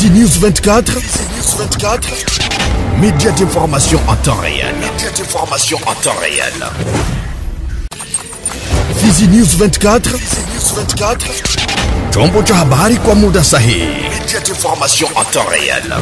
Fizi News 24. Fizi News 24. Média d'information en temps réel. Média d'information en temps réel. Fizi News 24. Fizi News 24. Chombo cha habari kwa muda sahihi. Média d'information en temps réel.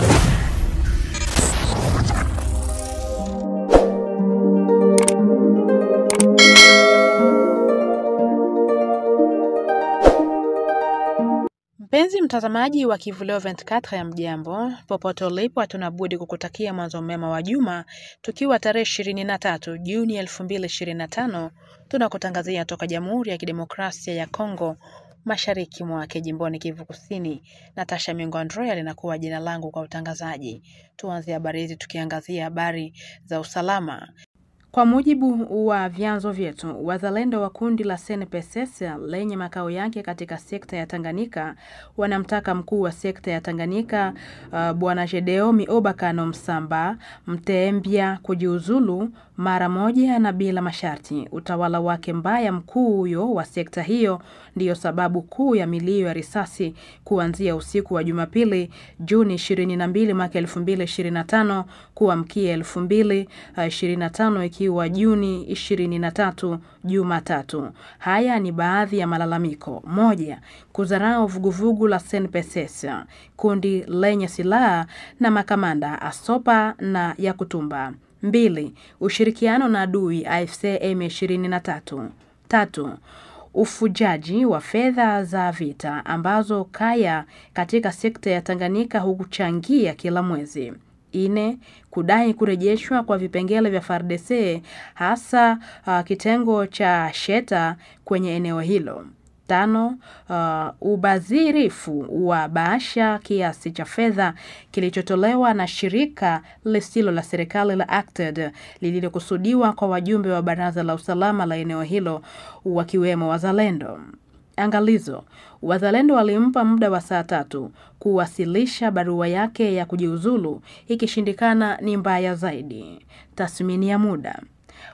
Mpenzi mtazamaji wa Kivulio 24 ya mjambo, popote ulipo hatuna budi kukutakia mwanzo mema wa juma, tukiwa tarehe 23 Juni 2025, tunakutangazia toka Jamhuri ya Kidemokrasia ya Kongo, mashariki mwake jimboni Kivu Kusini. Natasha Mingo Andrea linakuwa jina langu kwa utangazaji. Tuanze habari hizi tukiangazia habari za usalama. Kwa mujibu wa vyanzo vyetu, wazalendo wa kundi la SNPSS lenye makao yake katika sekta ya Tanganyika wanamtaka mkuu wa sekta ya Tanganyika Bwana Gedeon Obakano Msamba Mtembya kujiuzulu mara moja na bila masharti. Utawala wake mbaya mkuu huyo wa sekta hiyo ndiyo sababu kuu ya milio ya risasi kuanzia usiku wa Jumapili Juni 22 mwaka 2025 kuamkia 2025 ikiwa Juni 23 Jumatatu. Haya ni baadhi ya malalamiko. 1. Kudharau vuguvugu la SNPSS, kundi lenye silaha na makamanda Asopa na Yakutumba. 2. Ushirikiano na adui AFC M23. 3. Ufujaji wa fedha za vita ambazo kaya katika sekta ya Tanganyika hukuchangia kila mwezi. 4. Kudai kurejeshwa kwa vipengele vya FARDC hasa kitengo cha Sheta kwenye eneo hilo. 5. Ubadhirifu wa bahasha kiasi cha fedha kilichotolewa na shirika lisilo la serikali la Acted lililokusudiwa kwa wajumbe wa baraza la usalama la eneo hilo wakiwemo wazalendo. Angalizo, wazalendo walimpa muda wa saa 3 kuwasilisha barua yake ya kujiuzulu, ikishindikana ni mbaya zaidi. Tathmini ya muda.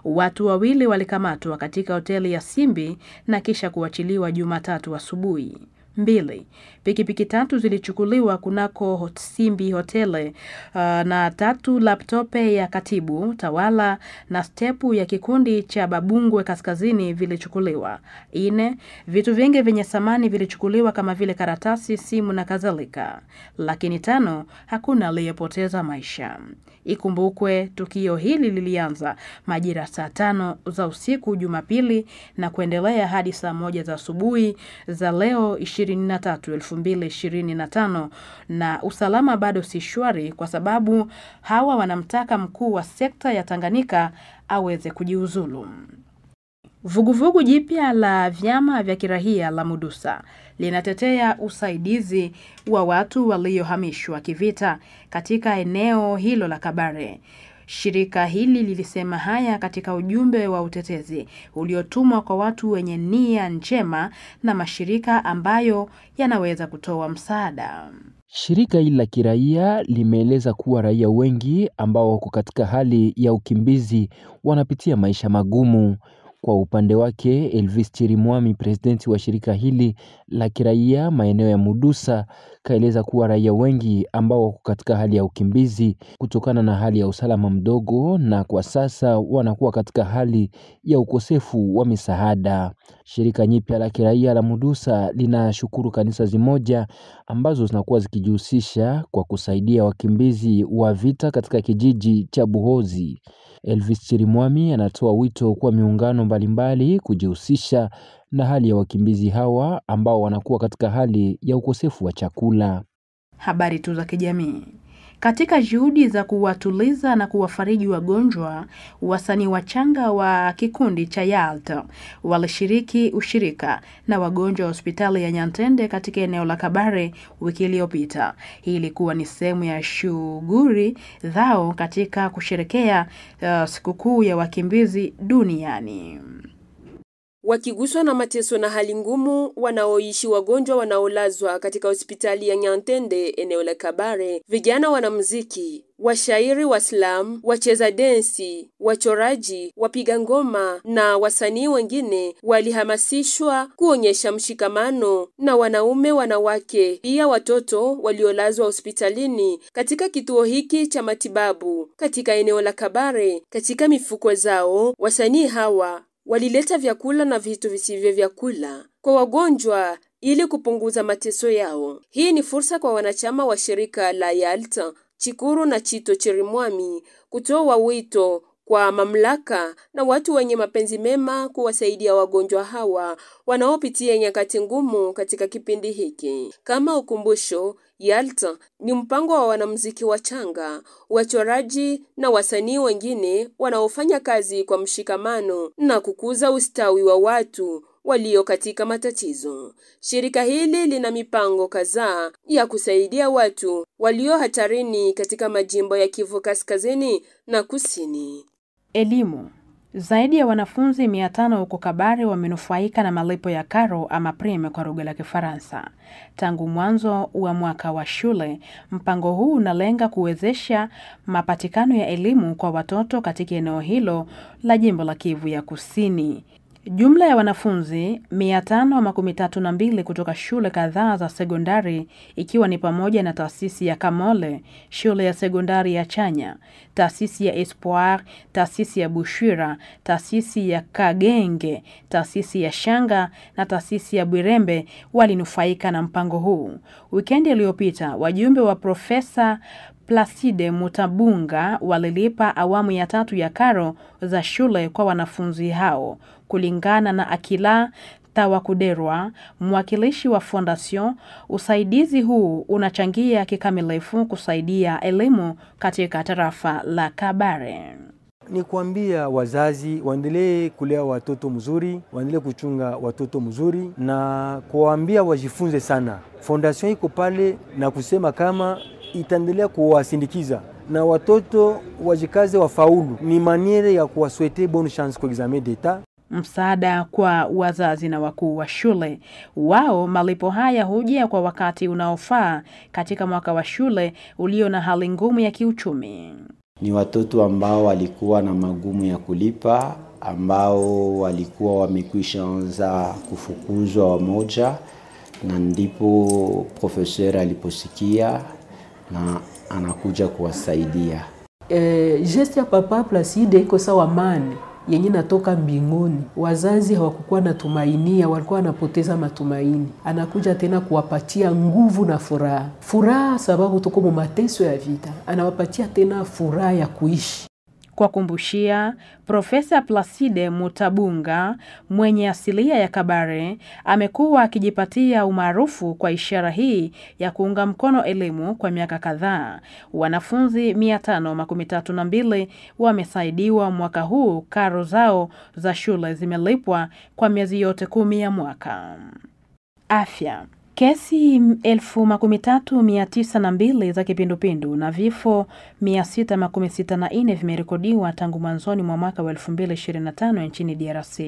Watu wawili walikamatwa katika hoteli ya Simbi na kisha kuachiliwa Jumatatu asubuhi. 2. Pikipiki 3 zilichukuliwa kunako Simbi hoteli na 3 laptope ya katibu tawala na stepu ya kikundi cha Babungwe Kaskazini vilichukuliwa. 4. Vitu vingi vyenye thamani vilichukuliwa kama vile karatasi, simu na kadhalika. Lakini 5, hakuna aliyepoteza maisha. Ikumbukwe tukio hili lilianza majira saa 5 za usiku Jumapili na kuendelea hadi saa 1 za asubuhi za leo 23/2025, na usalama bado si shwari kwa sababu hawa wanamtaka mkuu wa sekta ya Tanganyika aweze kujiuzulu. Vuguvugu jipya la vyama vya kirahia la Mudusa linatetea usaidizi wa watu waliohamishwa kivita katika eneo hilo la Kabare. Shirika hili lilisema haya katika ujumbe wa utetezi uliotumwa kwa watu wenye nia njema na mashirika ambayo yanaweza kutoa msaada. Shirika hili la kiraia limeeleza kuwa raia wengi ambao wako katika hali ya ukimbizi wanapitia maisha magumu. Kwa upande wake, Elvis Chirimwami, presidenti wa shirika hili la kiraia maeneo ya Mudusa, kaeleza kuwa raia wengi ambao wako katika hali ya ukimbizi kutokana na hali ya usalama mdogo na kwa sasa wanakuwa katika hali ya ukosefu wa misaada. Shirika nyipya la kiraia la Mudusa linashukuru kanisa zimoja ambazo zinakuwa zikijihusisha kwa kusaidia wakimbizi wa vita katika kijiji cha Buhozi. Elvis Chirimwami anatoa wito kwa miungano mbalimbali kujihusisha na hali ya wakimbizi hawa ambao wanakuwa katika hali ya ukosefu wa chakula. Habari tu za kijamii. Katika juhudi za kuwatuliza na kuwafariji wagonjwa, wasanii wachanga wa kikundi cha Yalta walishiriki ushirika na wagonjwa wa hospitali ya Nyantende katika eneo la Kabare wiki iliyopita. Hii ilikuwa ni sehemu ya shughuli zao katika kusherehekea sikukuu ya wakimbizi duniani. Wakiguswa na mateso na hali ngumu wanaoishi wagonjwa wanaolazwa katika hospitali ya Nyantende eneo la Kabare, vijana wanamuziki, washairi wa slam, wacheza densi, wachoraji, wapiga ngoma na wasanii wengine walihamasishwa kuonyesha mshikamano na wanaume, wanawake, pia watoto waliolazwa hospitalini katika kituo hiki cha matibabu katika eneo la Kabare. Katika mifuko zao, wasanii hawa walileta vyakula na vitu visivyo vyakula kwa wagonjwa ili kupunguza mateso yao. Hii ni fursa kwa wanachama wa shirika la Yalta, Chikuru na Chito Chirimwami kutoa wito kwa mamlaka na watu wenye mapenzi mema kuwasaidia wagonjwa hawa wanaopitia nyakati ngumu katika kipindi hiki. Kama ukumbusho, Yalta ni mpango wa wanamuziki wachanga, wachoraji na wasanii wengine wanaofanya kazi kwa mshikamano na kukuza ustawi wa watu walio katika matatizo. Shirika hili lina mipango kadhaa ya kusaidia watu walio hatarini katika majimbo ya Kivu Kaskazini na Kusini. Elimu. Zaidi ya wanafunzi 500 huko Kabare wamenufaika na malipo ya karo ama prime kwa lugha ya Kifaransa. Tangu mwanzo wa mwaka wa shule, mpango huu unalenga kuwezesha mapatikano ya elimu kwa watoto katika eneo hilo la jimbo la Kivu ya Kusini. Jumla ya wanafunzi 532 kutoka shule kadhaa za sekondari ikiwa ni pamoja na taasisi ya Kamole, shule ya sekondari ya Chanya, taasisi ya Espoir, taasisi ya Bushira, taasisi ya Kagenge, taasisi ya Shanga na taasisi ya Bwirembe walinufaika na mpango huu. Wikendi iliyopita, wajumbe wa Profesa Placide Mutabunga walilipa awamu ya 3 ya karo za shule kwa wanafunzi hao. Kulingana na Akila Tawakuderwa, mwakilishi wa Fondation, usaidizi huu unachangia kikamilifu kusaidia elimu katika tarafa la Kabare. Ni kuambia wazazi waendelee kulea watoto mzuri, waendelee kuchunga watoto mzuri na kuambia wajifunze sana. Fondation iko pale na kusema kama itaendelea kuwasindikiza na watoto wajikaze wafaulu. Ni maniere ya kuwaswete bonne chance kwa examen d'etat. Msaada kwa wazazi na wakuu wa shule. Wao malipo haya hujia kwa wakati unaofaa katika mwaka wa shule ulio na hali ngumu ya kiuchumi. Ni watoto ambao walikuwa na magumu ya kulipa, ambao walikuwa wamekwisha anza kufukuzwa wamoja, na ndipo professeur aliposikia na anakuja kuwasaidia. Geste ya Papa Placide iko sawa amani yenye natoka mbinguni. Wazazi hawakuwa na tumainia, walikuwa wanapoteza matumaini. Anakuja tena kuwapatia nguvu na furaha. Furaha sababu tuko mu mateso ya vita. Anawapatia tena furaha ya kuishi. Kwa kumbushia, Profesa Placide Mutabunga, mwenye asilia ya Kabare, amekuwa akijipatia umaarufu kwa ishara hii ya kuunga mkono elimu kwa miaka kadhaa. Wanafunzi 532 wamesaidiwa mwaka huu, karo zao za shule zimelipwa kwa miezi yote 10 ya mwaka. Afya. Kesi 13,902 za kipindupindu na vifo 664 vimerekodiwa tangu mwanzoni mwa mwaka wa 2025 nchini DRC.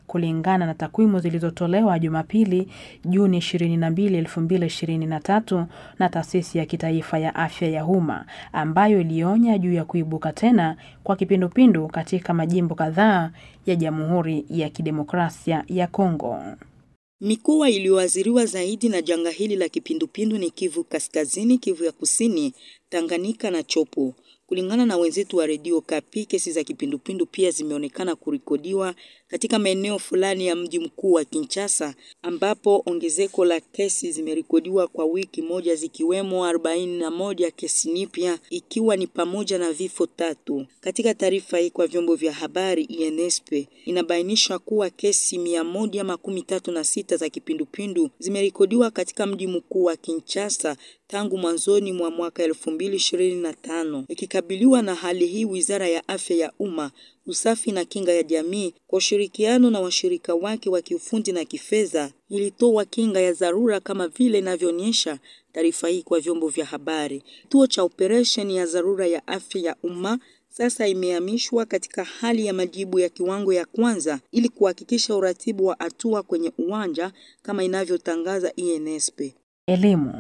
Kulingana na takwimu zilizotolewa Jumapili, Juni 22, 2023 na taasisi ya kitaifa ya afya ya umma, ambayo ilionya juu ya kuibuka tena kwa kipindupindu katika majimbo kadhaa ya Jamhuri ya Kidemokrasia ya Kongo. Mikoa iliyoathiriwa zaidi na janga hili la kipindupindu ni Kivu Kaskazini, Kivu ya Kusini, Tanganyika na Chopo. Kulingana na wenzetu wa Radio Kapi, kesi za kipindupindu pia zimeonekana kurekodiwa katika maeneo fulani ya mji mkuu wa Kinshasa, ambapo ongezeko la kesi zimerekodiwa kwa wiki moja, zikiwemo 41 kesi mpya, ikiwa ni pamoja na vifo 3. Katika taarifa hii kwa vyombo vya habari, INSP inabainisha kuwa kesi 136 za kipindupindu zimerekodiwa katika mji mkuu wa Kinshasa tangu mwanzoni mwa mwaka 2025. Ikikabiliwa na hali hii, Wizara ya Afya ya Umma, Usafi na Kinga ya Jamii kwa ushirikiano na washirika wake wa kiufundi na kifedha ilitoa kinga ya dharura kama vile inavyoonyesha taarifa hii kwa vyombo vya habari. Kituo cha operation ya dharura ya afya ya umma sasa imehamishwa katika hali ya majibu ya kiwango ya kwanza ili kuhakikisha uratibu wa hatua kwenye uwanja kama inavyotangaza INSP. Elimu.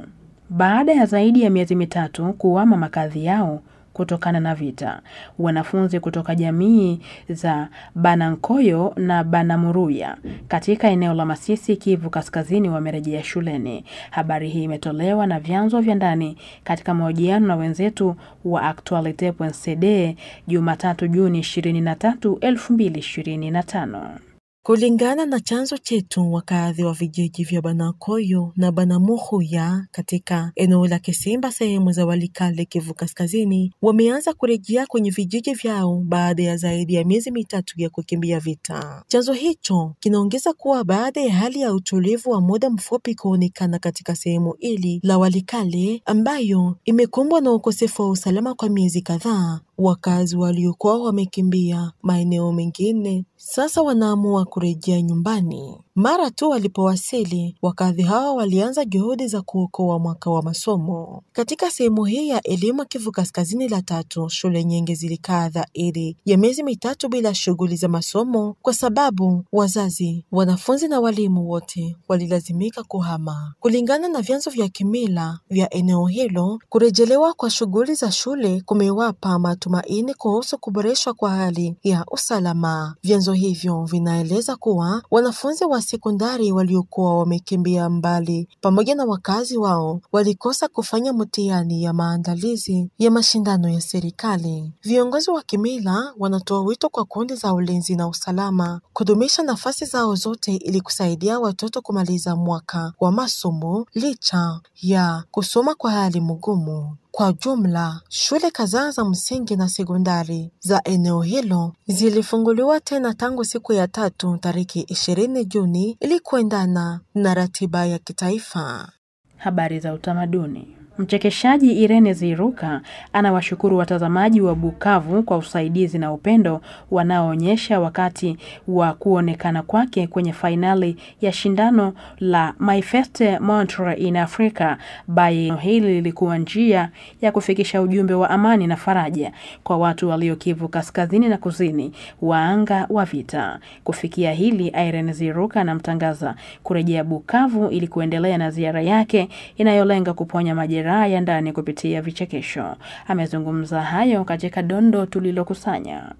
Baada ya zaidi ya miezi mitatu kuhama makazi yao kutokana na vita, wanafunzi kutoka jamii za Banankoyo na Banamuruya katika eneo la Masisi, Kivu Kaskazini wamerejea shuleni. Habari hii imetolewa na vyanzo vya ndani katika mahojiano na wenzetu wa Actualite.cd Jumatatu Juni 23, 2025. Kulingana na chanzo chetu, wakazi wa vijiji vya Banankoyo na Banamuruya katika eneo la Kisimba sehemu za Walikale, Kivu Kaskazini, wameanza kurejea kwenye vijiji vyao baada ya zaidi ya miezi mitatu ya kukimbia vita. Chanzo hicho kinaongeza kuwa baada ya hali ya utulivu wa muda mfupi kuonekana katika sehemu hili la Walikale ambayo imekumbwa na ukosefu wa usalama kwa miezi kadhaa, wakazi waliokuwa wamekimbia maeneo mengine sasa wanaamua kurejea nyumbani. Mara tu walipowasili, wakazi hawa walianza juhudi za kuokoa mwaka wa masomo. Katika sehemu hii ya elimu Kivu Kaskazini la 3, shule nyingi zilikaa zaidi ya miezi mitatu bila shughuli za masomo kwa sababu wazazi, wanafunzi na walimu wote walilazimika kuhama. Kulingana na vyanzo vya kimila vya eneo hilo, kurejelewa kwa shughuli za shule kumewapa matumaini kuhusu kuboreshwa kwa hali ya usalama. Vyanzo hivyo vinaeleza kuwa wanafunzi wa sekondari waliokuwa wamekimbia mbali pamoja na wakazi wao walikosa kufanya mtihani ya maandalizi ya mashindano ya serikali. Viongozi wa kimila wanatoa wito kwa kundi za ulinzi na usalama kudumisha nafasi zao zote ili kusaidia watoto kumaliza mwaka wa masomo licha ya kusoma kwa hali mgumu. Kwa jumla, shule kadhaa za msingi na sekondari za eneo hilo zilifunguliwa tena tangu siku ya 3 tariki 20 Juni ili kuendana na ratiba ya kitaifa. Habari za utamaduni. Mchekeshaji Irene Ziruka anawashukuru watazamaji wa Bukavu kwa usaidizi na upendo wanaoonyesha wakati wa kuonekana kwake kwenye fainali ya shindano la My First Montre in Africa. Baye hili lilikuwa njia ya kufikisha ujumbe wa amani na faraja kwa watu walio Kivu Kaskazini na Kusini wa anga wa vita. Kufikia hili, Irene Ziruka anamtangaza kurejea Bukavu ili kuendelea na ziara yake inayolenga kuponya majeraha ya ndani kupitia vichekesho. Amezungumza hayo katika dondo tulilokusanya.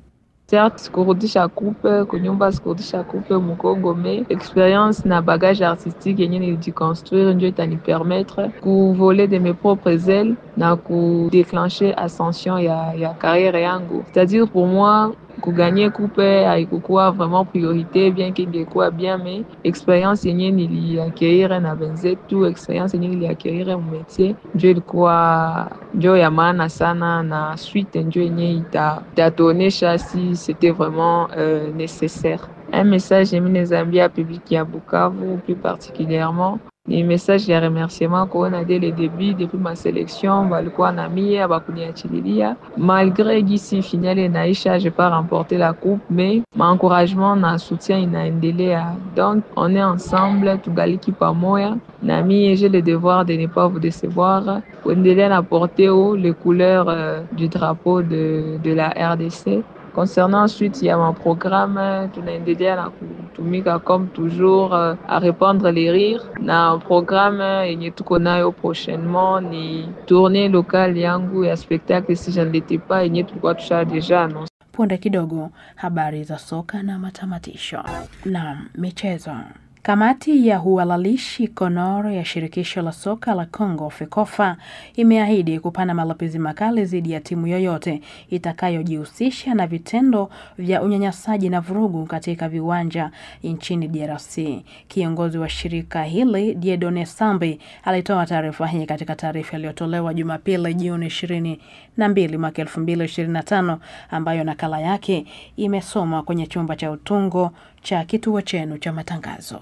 Certes, sikurudisha coupe, kunyumba sikurudisha coupe Mukongo, mais expérience na bagage artistique yenye nilijiconstruire ndio itanipermettre kuvoler de mes propres ailes na kudéclencher ascension ya carrière yangu. C'est-à-dire pour moi, kuganye coupe haikukuwa vraiment priorité, bien qu'ingekuwa bien, mais expérience yenye niliacquérir na benzetu, expérience yenye niliacquérir mu métier ndio ilikuwa ndio ya maana sana, na suite ndio yenye itatuonesha si c'était vraiment nécessaire. Un message yemi nezambia public ya Bukavu plus particulièrement ni message ya remerciement qu'on dès le début, depuis ma sélection, walikuwa na mie bakuniachililia. Malgré gisi finale naisha, j'ai pas remporté la coupe, mais ma encouragement na soutien inaendelea. Donc on est ensemble, tugaliki pamoja. Na mie j'ai le devoir de ne pas vous décevoir. Kuendelea na porter haut les couleurs du drapeau de la RDC. Concernant ensuite, il y a mon programme, tunaendelea na kutumika comme toujours à répandre les rires. Na programme yenye tuko nayo prochainement ni tournée locale yangu ya spectacle si je ne l'étais pas yenye tulikuwa tusha deja annoncé. Punde kidogo, habari za soka na matamatisho. Na michezo. Kamati ya uhalalishi Konoro ya shirikisho la soka la Kongo FEKOFA imeahidi kupana malipizi makali dhidi ya timu yoyote itakayojihusisha na vitendo vya unyanyasaji na vurugu katika viwanja nchini DRC. Kiongozi wa shirika hili Dieudonné Sambi alitoa taarifa hii katika taarifa iliyotolewa Jumapili Juni 22 mwaka 2025 ambayo nakala yake imesomwa kwenye chumba cha utungo cha kituo chenu cha matangazo.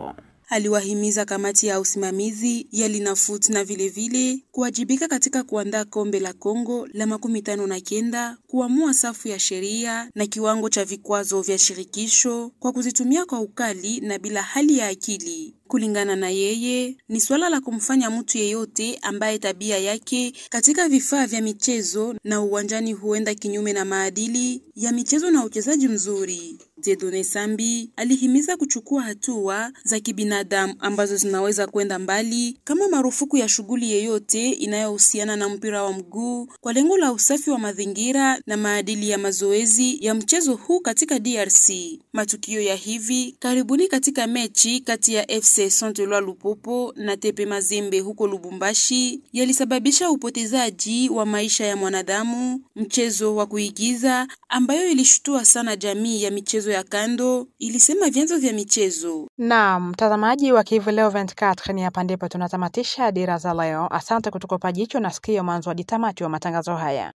Aliwahimiza kamati ya usimamizi ya Linafoot na vile kuwajibika katika kuandaa kombe la Kongo la 59 kuamua safu ya sheria na kiwango cha vikwazo vya shirikisho kwa kuzitumia kwa ukali na bila hali ya akili. Kulingana na yeye, ni swala la kumfanya mtu yeyote ambaye tabia yake katika vifaa vya michezo na uwanjani huenda kinyume na maadili ya michezo na uchezaji mzuri. Dieudonne Sambi alihimiza kuchukua hatua za kibinadamu ambazo zinaweza kwenda mbali, kama marufuku ya shughuli yeyote inayohusiana na mpira wa mguu kwa lengo la usafi wa mazingira na maadili ya mazoezi ya mchezo huu katika DRC. Matukio ya hivi karibuni katika mechi kati ya FC Saint-Eloi Lupopo na TP Mazembe huko Lubumbashi yalisababisha upotezaji wa maisha ya mwanadamu, mchezo wa kuigiza ambayo ilishutua sana jamii ya michezo ya kando, ilisema vyanzo vya michezo. Na mtazamaji wa Kivu Leo 24, ni hapa ndipo tunatamatisha dira za leo. Asante kutukopa jicho na sikio mwanzo hadi tamati wa matangazo haya.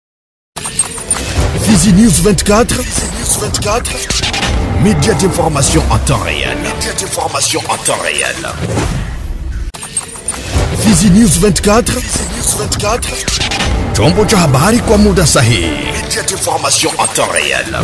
Fizi News 24, média d'information en temps réel. Fizi News 24, chombo cha habari kwa muda sahihi. Média d'information en temps réel.